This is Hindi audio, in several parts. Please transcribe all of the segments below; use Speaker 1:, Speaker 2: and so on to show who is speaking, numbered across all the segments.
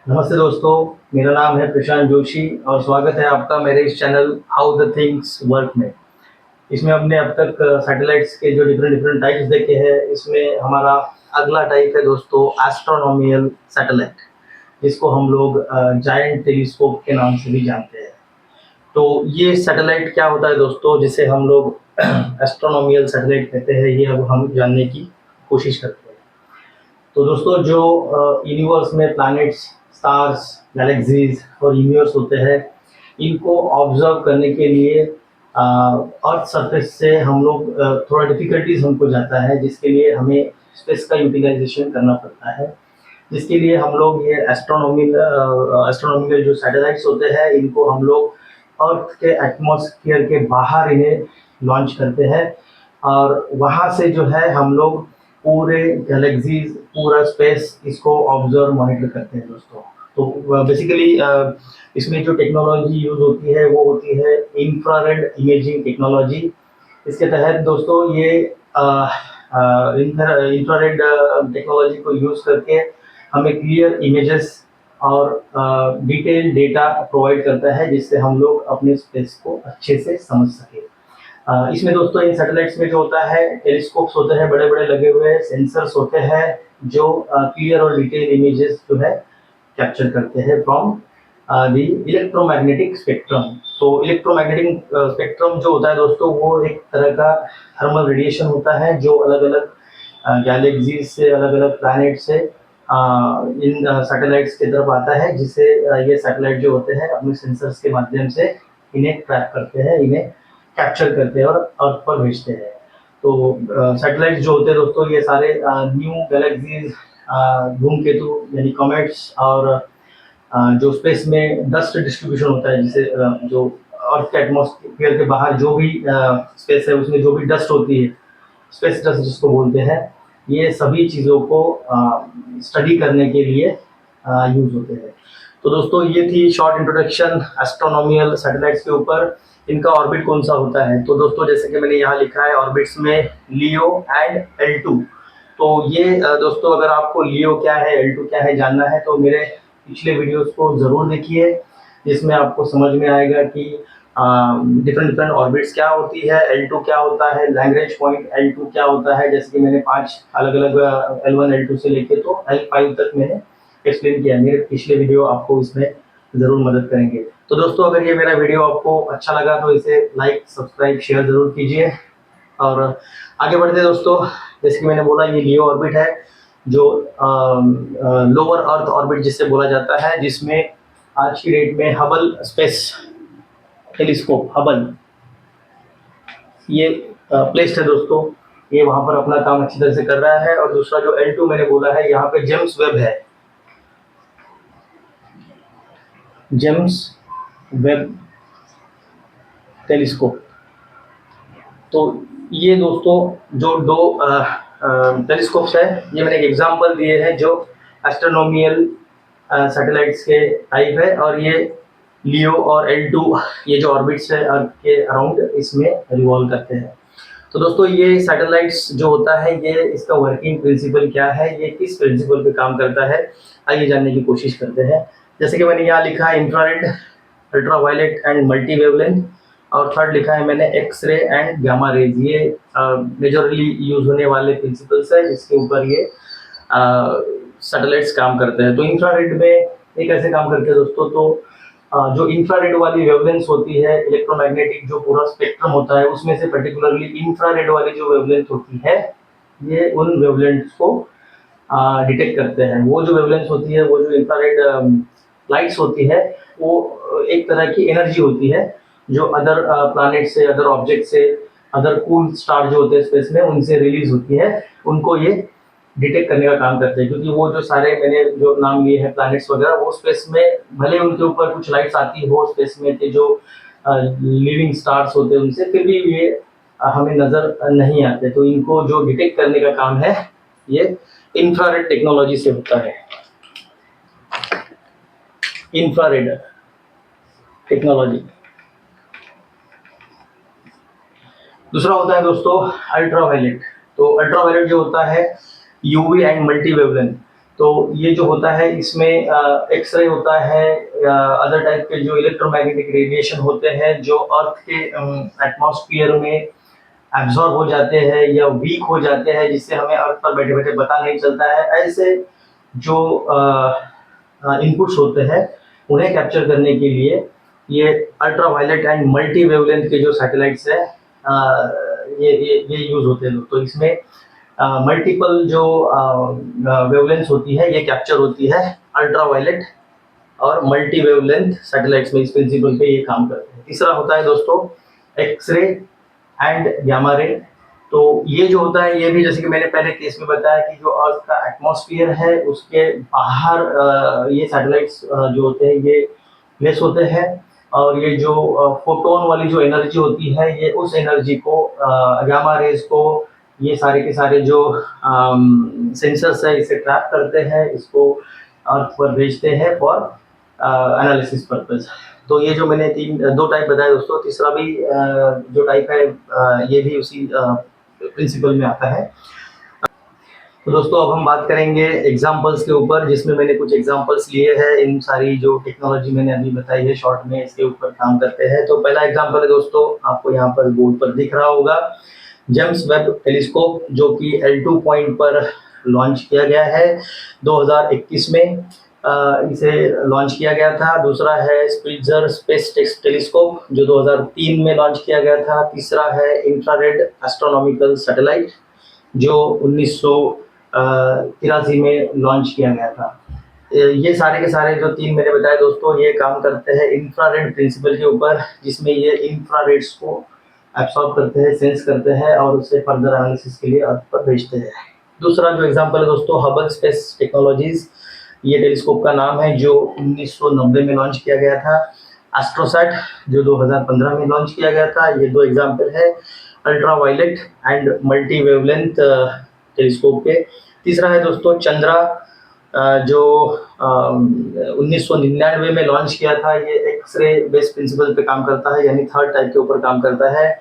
Speaker 1: नमस्ते दोस्तों, मेरा नाम है प्रशांत जोशी और स्वागत है आपका मेरे इस channel how the things work में। इसमें हमने अब तक सैटेलाइट्स के जो डिफरेंट डिफरेंट टाइप्स देखे हैं, इसमें हमारा अगला टाइप है दोस्तों एस्ट्रोनॉमिकल सैटेलाइट, जिसको हम लोग जायंट टेलीस्कोप के नाम से भी जानते हैं। तो ये सैटेलाइट क्या होता है दोस्तों, जिसे हम लोग एस्ट्रोनॉमिकल सैटेलाइट कहते हैं, ये अब हम जानने की कोशिश करते हैं। तो दोस्तों जो यूनिवर्स में प्लैनेट्स, स्टार्स, गैलेक्सीज और यूनिवर्स होते हैं, इनको ऑब्जर्व करने के लिए अर्थ सरफेस से हम लोग थोड़ा डिफिकल्टीज हमको जाता है, जिसके लिए हमें स्पेस का यूटिलाइजेशन करना पड़ता है। जिसके लिए हम लोग ये एस्ट्रोनॉमिकल जो सैटेलाइट्स होते हैं, इनको हम लोग अर्थ के एटमॉस्फेयर के बाहर इन्हें लॉन्च करते हैं और वहाँ से जो है हम लोग पूरे गैलेक्सीज, पूरा स्पेस इसको ऑब्जर्व मॉनिटर करते हैं दोस्तों। तो बेसिकली इसमें जो टेक्नोलॉजी यूज होती है वो होती है इंफ्रारेड इमेजिंग टेक्नोलॉजी। इसके तहत दोस्तों ये इंफ्रारेड टेक्नोलॉजी को यूज करके हमें क्लियर इमेजेस और डिटेल डेटा प्रोवाइड करता है, जिससे हम लोग अपने स्पेस को अच्छे से समझ सके। इसमें दोस्तों इन सैटेलाइट्स में जो होता है, टेलीस्कोप्स होते हैं बड़े बड़े लगे हुए, सेंसर्स होते हैं जो क्लियर और डिटेल इमेजेस जो है कैप्चर करते हैं फ्रॉम द इलेक्ट्रोमैग्नेटिक स्पेक्ट्रम। तो इलेक्ट्रोमैग्नेटिक स्पेक्ट्रम जो होता है दोस्तों, वो एक तरह का थर्मल रेडिएशन होता है जो अलग अलग गैलेक्सीज से, अलग अलग प्लैनेट से इन सैटेलाइट्स की तरफ आता है, जिसे ये सैटेलाइट जो होते हैं अपने सेंसर्स के माध्यम से इन्हें ट्रैक करते हैं, इन्हें कैप्चर करते हैं और अर्थ पर भेजते हैं। तो सैटेलाइट्स जो होते हैं दोस्तों, ये सारे न्यू गैलेक्सीज, धूमकेतु यानी कॉमेट्स और जो स्पेस में डस्ट डिस्ट्रीब्यूशन होता है, जिसे जो अर्थ के एटमॉस्फेयर के बाहर जो भी स्पेस है उसमें जो भी डस्ट होती है, स्पेस डस्ट जिसको बोलते हैं, ये सभी चीज़ों को स्टडी करने के लिए यूज होते हैं। तो दोस्तों ये थी शॉर्ट इंट्रोडक्शन एस्ट्रोनॉमिकल सैटेलाइट्स के ऊपर। इनका ऑर्बिट कौन सा होता है, तो दोस्तों जैसे कि मैंने यहाँ लिखा है ऑर्बिट्स में लियो एंड L2। तो ये दोस्तों अगर आपको लियो क्या है, L2 क्या है जानना है, तो मेरे पिछले वीडियोस को ज़रूर देखिए, जिसमें आपको समझ में आएगा कि डिफरेंट डिफरेंट ऑर्बिट्स क्या होती है, L2 क्या होता है, लैग्रेंज पॉइंट L2 क्या होता है। जैसे कि मैंने 5 अलग अलग L1 L2 से लेके तो L5 तक मैंने एक्सप्लेन किया। मेरे पिछले वीडियो आपको इसमें ज़रूर मदद करेंगे। तो दोस्तों अगर ये मेरा वीडियो आपको अच्छा लगा तो इसे लाइक, सब्सक्राइब, शेयर ज़रूर कीजिए और आगे बढ़ते हैं दोस्तों। जैसे कि मैंने बोला, ये लियो ऑर्बिट है जो लोअर अर्थ ऑर्बिट जिससे बोला जाता है, जिसमें आज की डेट में हबल स्पेस टेलीस्कोप, हबल, ये प्लेस्ड है दोस्तों। ये वहाँ पर अपना काम अच्छी तरह से कर रहा है। और दूसरा जो L2 मैंने बोला है, यहाँ पे जेम्स वेब है, जेम्स वेब टेलीस्कोप। तो ये दोस्तों जो दो टेलीस्कोप्स है, ये मैंने एक एग्जांपल दिए हैं जो एस्ट्रोनॉमिकल सैटेलाइट्स के टाइप है। और ये लियो और L2 ये जो ऑर्बिट्स है अर्थ के अराउंड, इसमें रिवॉल्व करते हैं। तो दोस्तों ये सैटेलाइट्स जो होता है, ये इसका वर्किंग प्रिंसिपल क्या है, ये किस प्रिंसिपल पे काम करता है, आइए जानने की कोशिश करते हैं। जैसे कि मैंने यहाँ लिखा है infrared, ultraviolet and multi wavelength, और थर्ड लिखा है मैंने X ray and gamma rays. ये मेजरली यूज होने वाले प्रिंसिपल्स है जिसके ऊपर ये सैटेलाइट्स काम करते हैं। तो इंफ्रारेड में ये कैसे काम करते हैं दोस्तों, तो जो इंफ्रारेड वाली वेवलेंथ होती है, इलेक्ट्रोमैग्नेटिक जो पूरा स्पेक्ट्रम होता है, उसमें से पर्टिकुलरली इंफ्रारेड वाली जो वेवलेंथ होती है, ये उन वेवलेंथ्स को डिटेक्ट करते हैं। वो जो वेवलेंथ होती है, वो जो इंफ्रारेड लाइट्स होती है, वो एक तरह की एनर्जी होती है जो अदर प्लैनेट से, अदर ऑब्जेक्ट से, अदर कूल स्टार जो होते हैं स्पेस में, उनसे रिलीज होती है। उनको ये डिटेक्ट करने का काम करते हैं, क्योंकि वो जो सारे मैंने जो नाम लिए हैं प्लैनेट्स वगैरह, वो स्पेस में भले उनके ऊपर कुछ लाइट्स आती हो स्पेस में के जो लिविंग स्टार्स होते हैं उनसे, फिर भी ये हमें नज़र नहीं आते। तो इनको जो डिटेक्ट करने का काम है, ये इंफ्रारेड टेक्नोलॉजी से होता है, इंफ्रारेड टेक्नोलॉजी। दूसरा होता है दोस्तों अल्ट्रावायलेट। तो अल्ट्रावायलेट जो होता है यूवी एंड मल्टी वेवलेंथ। तो ये जो होता है इसमें एक्सरे होता है, अदर टाइप के जो इलेक्ट्रोमैग्नेटिक रेडिएशन होते हैं जो अर्थ के एटमॉस्फेयर में एब्जॉर्ब हो जाते हैं या वीक हो जाते हैं, जिससे हमें अर्थ पर बैठे बैठे पता नहीं चलता है। ऐसे जो इनपुट्स होते हैं उन्हें कैप्चर करने के लिए ये अल्ट्रावायलेट एंड मल्टी वेवलेंथ के जो सैटेलाइट्स है ये यूज होते हैं। तो इसमें मल्टीपल जो वेवलेंथ होती है ये कैप्चर होती है अल्ट्रावायलेट और मल्टी वेवलेंथ सैटेलाइट्स में। इस प्रिंसिपल पे ये काम करते हैं। तीसरा होता है दोस्तों एक्सरे एंड गामा रे। तो ये जो होता है ये भी जैसे कि मैंने पहले केस में बताया कि जो अर्थ का एटमॉस्फेयर है उसके बाहर ये सैटेलाइट्स जो होते हैं ये प्लेस होते हैं, और ये जो फोटोन वाली जो एनर्जी होती है ये उस एनर्जी को गामा रेज को ये सारे के सारे जो सेंसर्स है इसे ट्रैप करते हैं, इसको अर्थ पर भेजते हैं फॉर एनालिसिस पर्पज। तो ये जो मैंने दो टाइप बताए दोस्तों, तीसरा भी जो टाइप है ये भी उसी प्रिंसिपल में आता है। तो दोस्तों अब हम बात करेंगे एग्जांपल्स के ऊपर, जिसमें मैंने कुछ एग्जांपल्स लिए हैं। इन सारी जो टेक्नोलॉजी मैंने अभी बताई है शॉर्ट में इसके ऊपर काम करते हैं। तो पहला एग्जांपल है दोस्तों, आपको यहाँ पर बोर्ड पर दिख रहा होगा, जेम्स वेब टेलीस्कोप, जो कि L2 पॉइंट पर लॉन्च किया गया है 2021 में। इसे लॉन्च किया गया था। दूसरा है स्प्रिट्जर स्पेस टेलीस्कोप जो 2003 में लॉन्च किया गया था। तीसरा है इंफ्रारेड एस्ट्रोनॉमिकल सैटेलाइट जो 1983 में लॉन्च किया गया था। ये सारे के सारे जो तीन मैंने बताए दोस्तों ये काम करते हैं इंफ्रारेड प्रिंसिपल के ऊपर, जिसमें ये इंफ्रारेड्स को एब्सॉर्ब करते हैं, सेंस करते हैं और उसे फर्दर एनालिसिस के लिए अर्थ पर भेजते हैं। दूसरा जो एग्जांपल है दोस्तों हबल स्पेस टेक्नोलॉजीज, ये टेलीस्कोप का नाम है जो 1990 में लॉन्च किया गया था। एस्ट्रोसैट जो 2015 में लॉन्च किया गया था। ये दो एग्जांपल है ultraviolet and multi wavelength telescope के। तीसरा है दोस्तों चंद्रा जो 1999 में लॉन्च किया था। ये एक्सरे बेस्ड प्रिंसिपल पे काम करता है, यानी थर्ड टाइप के ऊपर काम करता है।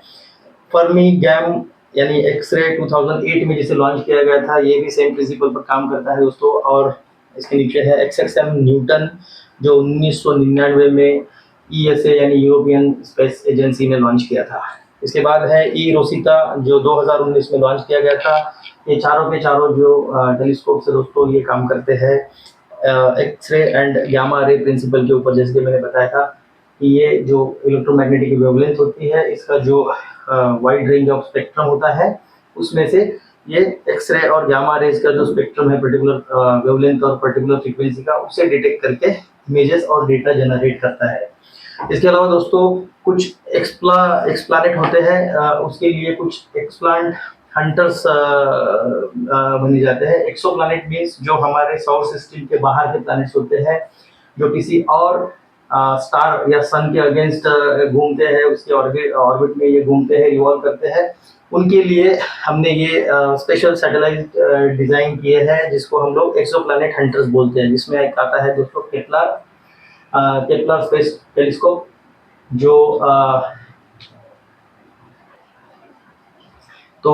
Speaker 1: फर्मी गैम यानी एक्सरे 2008 में जिसे लॉन्च किया गया था, ये भी सेम प्रिंसिपल पर काम करता है दोस्तों। और इसके नीचे है XXM न्यूटन जो 1999 में ESA यानी यूरोपियन स्पेस एजेंसी ने लॉन्च किया था। इसके बाद है रोसिता जो 2019 में लॉन्च किया गया था। ये चारों के चारों जो टेलीस्कोप से दोस्तों ये काम करते हैं x ray and gamma ray principle के ऊपर। जैसे कि मैंने बताया था कि ये जो इलेक्ट्रोमैग्नेटिक वेवलेंथ होती है इसका जो वाइड रेंज ऑफ स्पेक्ट्रम होता है उसमें से ये एक्सरे और गामा रेज का जो स्पेक्ट्रम है पर्टिकुलर वेवलेंथ और पर्टिकुलर फ्रीक्वेंसी का, उसे डिटेक्ट करके इमेजेस और डेटा जनरेट करता है। इसके अलावा दोस्तों कुछ एक्सप्लैनेट होते हैं, उसके लिए कुछ एक्सप्लांट हंटर्स बने जाते हैं। एक्सोप्लैनेट मीन्स जो हमारे सौर सिस्टम के बाहर के प्लैनेट्स होते हैं जो किसी और स्टार या सन के अगेंस्ट घूमते हैं, उसके ऑर्बिट में ये घूमते हैं, रिवॉल्व करते हैं। उनके लिए हमने ये स्पेशल सैटेलाइट डिजाइन किए हैं जिसको हम लोग एक्सोप्लैनेट हंटर्स बोलते हैं। जिसमें एक आता है दोस्तों केपलर स्पेस टेलीस्कोप जो तो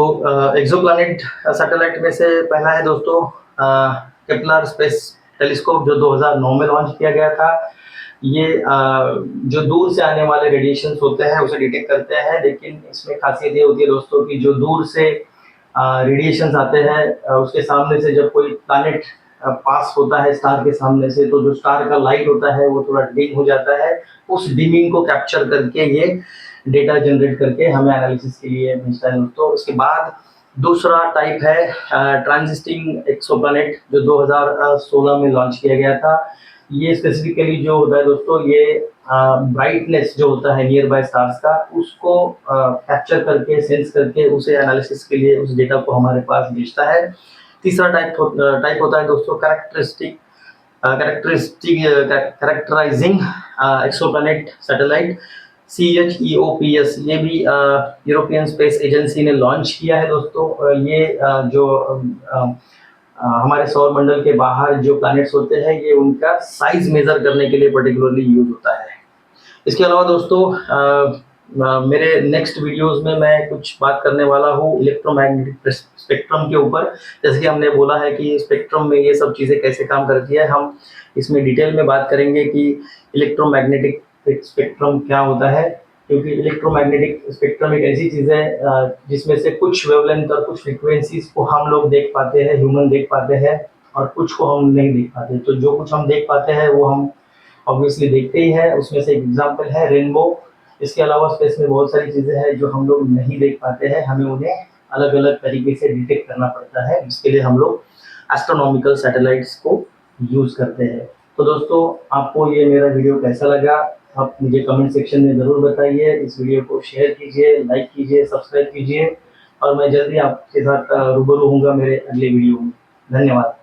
Speaker 1: एक्सोप्लैनेट सैटेलाइट में से पहला है दोस्तों केपलर स्पेस टेलीस्कोप जो 2009 में लॉन्च किया गया था। ये जो दूर से आने वाले रेडिएशंस होते हैं उसे डिटेक्ट करते हैं, लेकिन इसमें खासियत ये होती है दोस्तों कि जो दूर से रेडिएशंस आते हैं उसके सामने से जब कोई प्लैनेट पास होता है स्टार के सामने से, तो जो स्टार का लाइट होता है वो थोड़ा डिम हो जाता है। उस डिमिंग को कैप्चर करके ये डेटा जनरेट करके हमें एनालिसिस के लिए भेजता है दोस्तों। उसके बाद दूसरा टाइप है ट्रांजिस्टिंग एक्सोप्लैनेट जो 2016 में लॉन्च किया गया था। ये स्पेसिफिकली जो होता है दोस्तों ये ब्राइटनेस जो होता है नियर बाय स्टार्स का उसको कैप्चर करके सेंस करके उसे एनालिसिस के लिए उस डेटा को हमारे पास भेजता है। तीसरा टाइप होता है दोस्तों कैरेक्टराइजिंग एक्सोप्लैनेट सैटेलाइट CHEOPS। ये भी यूरोपियन स्पेस एजेंसी ने लॉन्च किया है दोस्तों। ये जो हमारे सौर मंडल के बाहर जो प्लैनेट्स होते हैं ये उनका साइज मेजर करने के लिए पर्टिकुलरली यूज होता है। इसके अलावा दोस्तों मेरे नेक्स्ट वीडियोस में मैं कुछ बात करने वाला हूँ इलेक्ट्रोमैग्नेटिक स्पेक्ट्रम के ऊपर। जैसे कि हमने बोला है कि स्पेक्ट्रम में ये सब चीज़ें कैसे काम करती है, हम इसमें डिटेल में बात करेंगे कि इलेक्ट्रोमैग्नेटिक स्पेक्ट्रम क्या होता है। क्योंकि इलेक्ट्रोमैग्नेटिक स्पेक्ट्रम एक ऐसी चीज़ है जिसमें से कुछ वेवलेंथ और कुछ फ्रिक्वेंसीज को हम लोग देख पाते हैं, ह्यूमन देख पाते हैं, और कुछ को हम नहीं देख पाते। तो जो कुछ हम देख पाते हैं वो हम ऑब्वियसली देखते ही हैं। उसमें से एक एग्जांपल है रेनबो। इसके अलावा स्पेस में बहुत सारी चीज़ें हैं जो हम लोग नहीं देख पाते हैं, हमें उन्हें अलग अलग तरीके से डिटेक्ट करना पड़ता है, जिसके लिए हम लोग एस्ट्रोनॉमिकल सैटेलाइट्स को यूज़ करते हैं। तो दोस्तों, आपको ये मेरा वीडियो कैसा लगा, आप मुझे कमेंट सेक्शन में ज़रूर बताइए। इस वीडियो को शेयर कीजिए, लाइक कीजिए, सब्सक्राइब कीजिए, और मैं जल्दी आपके साथ रूबरू होऊंगा मेरे अगले वीडियो में। धन्यवाद।